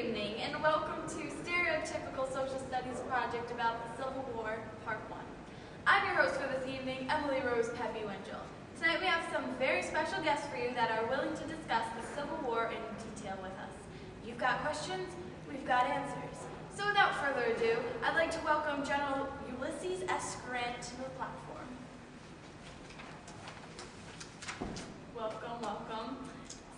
evening, and welcome to Stereotypical Social Studies Project about the Civil War, Part 1. I'm your host for this evening, Emily Rose Pepe Winchell. Tonight we have some very special guests for you that are willing to discuss the Civil War in detail with us. You've got questions, we've got answers. So without further ado, I'd like to welcome General Ulysses S. Grant to the platform. Welcome, welcome.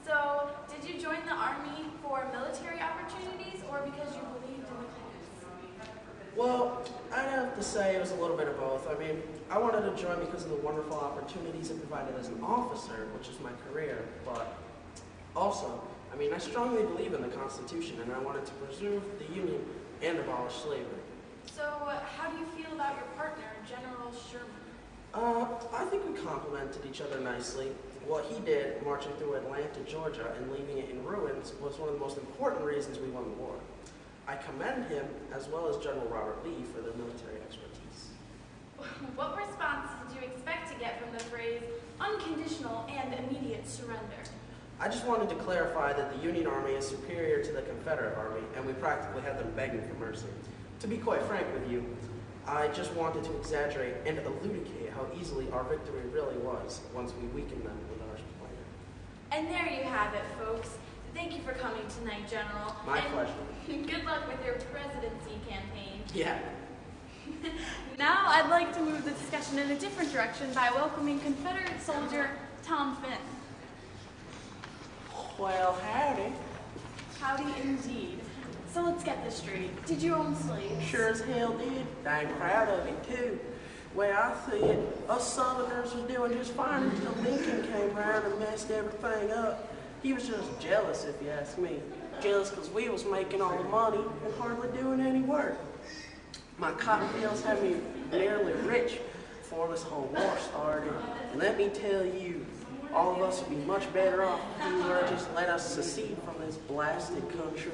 So, did you join the Army for military opportunities or because you believed in the cause? Well, I'd have to say it was a little bit of both. I mean, I wanted to join because of the wonderful opportunities it provided as an officer, which is my career, but also, I strongly believe in the Constitution and I wanted to preserve the Union and abolish slavery. So, how do you feel about your partner, General Sherman? I think we complemented each other nicely. What he did, marching through Atlanta, Georgia, and leaving it in ruins, was one of the most important reasons we won the war. I commend him, as well as General Robert Lee, for their military expertise. What response did you expect to get from the phrase, unconditional and immediate surrender? I just wanted to clarify that the Union Army is superior to the Confederate Army, and we practically had them begging for mercy. To be quite frank with you, I just wanted to exaggerate and elucidate how easily our victory really was once we weakened them with our plan. And there you have it, folks. Thank you for coming tonight, General. My pleasure. Good luck with your presidency campaign. Yeah. Now I'd like to move the discussion in a different direction by welcoming Confederate soldier Tom Finn. Well, howdy. Howdy indeed. So let's get this straight. Did you own slaves? Sure as hell did. Dang proud of it, too. Way I see it, us Southerners was doing just fine until Lincoln came around and messed everything up. He was just jealous, if you ask me. Jealous because we was making all the money and hardly doing any work. My cotton fields had me nearly rich before this whole war started. And let me tell you, all of us would be much better off if you were to just let us secede from this blasted country.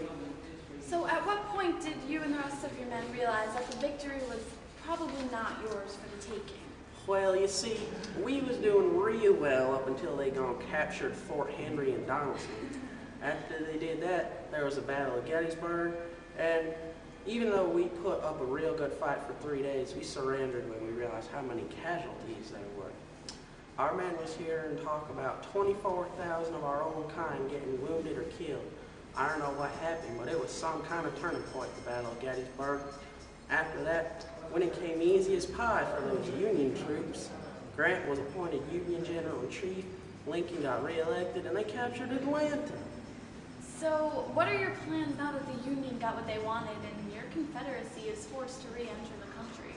So at what point did you and the rest of your men realize that the victory was probably not yours for the taking? Well, you see, we was doing real well up until they captured Fort Henry and Donelson. After they did that, there was a battle of Gettysburg, and even though we put up a real good fight for 3 days, we surrendered when we realized how many casualties there were. Our men was here and talk about 24,000 of our own kind getting wounded or killed. I don't know what happened, but it was some kind of turning point, the Battle of Gettysburg. After that, when it came easy as pie for those Union troops, Grant was appointed Union General-in-Chief, Lincoln got re-elected, and they captured Atlanta. So, what are your plans now that the Union got what they wanted and your Confederacy is forced to re-enter the country?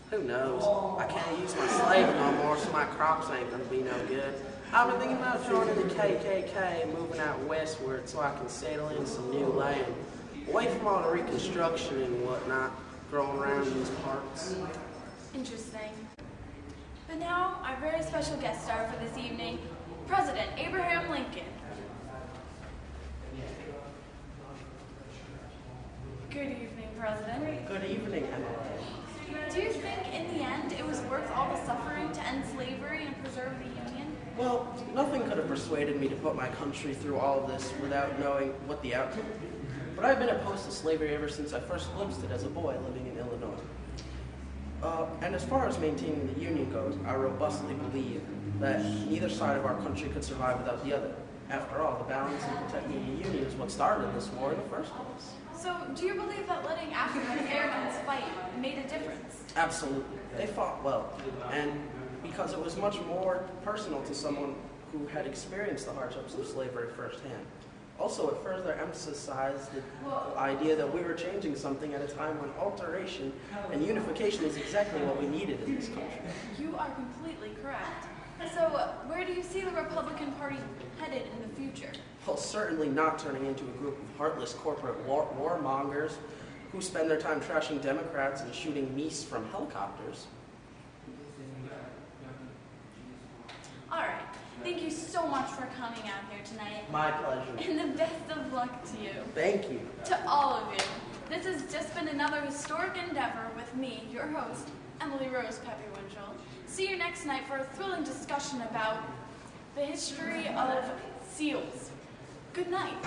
Who knows? I can't use my slave no more, so my crops ain't gonna be no good. I've been thinking about joining the KKK and moving out westward so I can settle in some new land, away from all the reconstruction and whatnot growing around these parts. Interesting. But now, our very special guest star for this evening, President Abraham Lincoln. Good evening, President. Good evening, Emily. Do you think, in the end, it was worth all the suffering to end slavery and preserve the Union? Well, nothing could have persuaded me to put my country through all of this without knowing what the outcome would be. But I've been opposed to slavery ever since I first glimpsed it as a boy living in Illinois. And as far as maintaining the Union goes, I robustly believe that neither side of our country could survive without the other. After all, the balance and protecting the Union is what started this war in the first place. So, do you believe that letting African Americans fight made a difference? Absolutely. They fought well, and because it was much more personal to someone who had experienced the hardships of slavery firsthand. Also, it further emphasized the idea that we were changing something at a time when alteration and unification is exactly what we needed in this country. You are completely correct. So, where do you see the Republican Party headed in the future? Well, certainly not turning into a group of heartless corporate warmongers who spend their time trashing Democrats and shooting meese from helicopters. All right. Thank you so much for coming out here tonight. My pleasure. And the best of luck to you. Thank you. To all of you. This has just been another historic endeavor with me, your host, Emily Rose Pepe Winchell. See you next night for a thrilling discussion about the history of seals. Good night.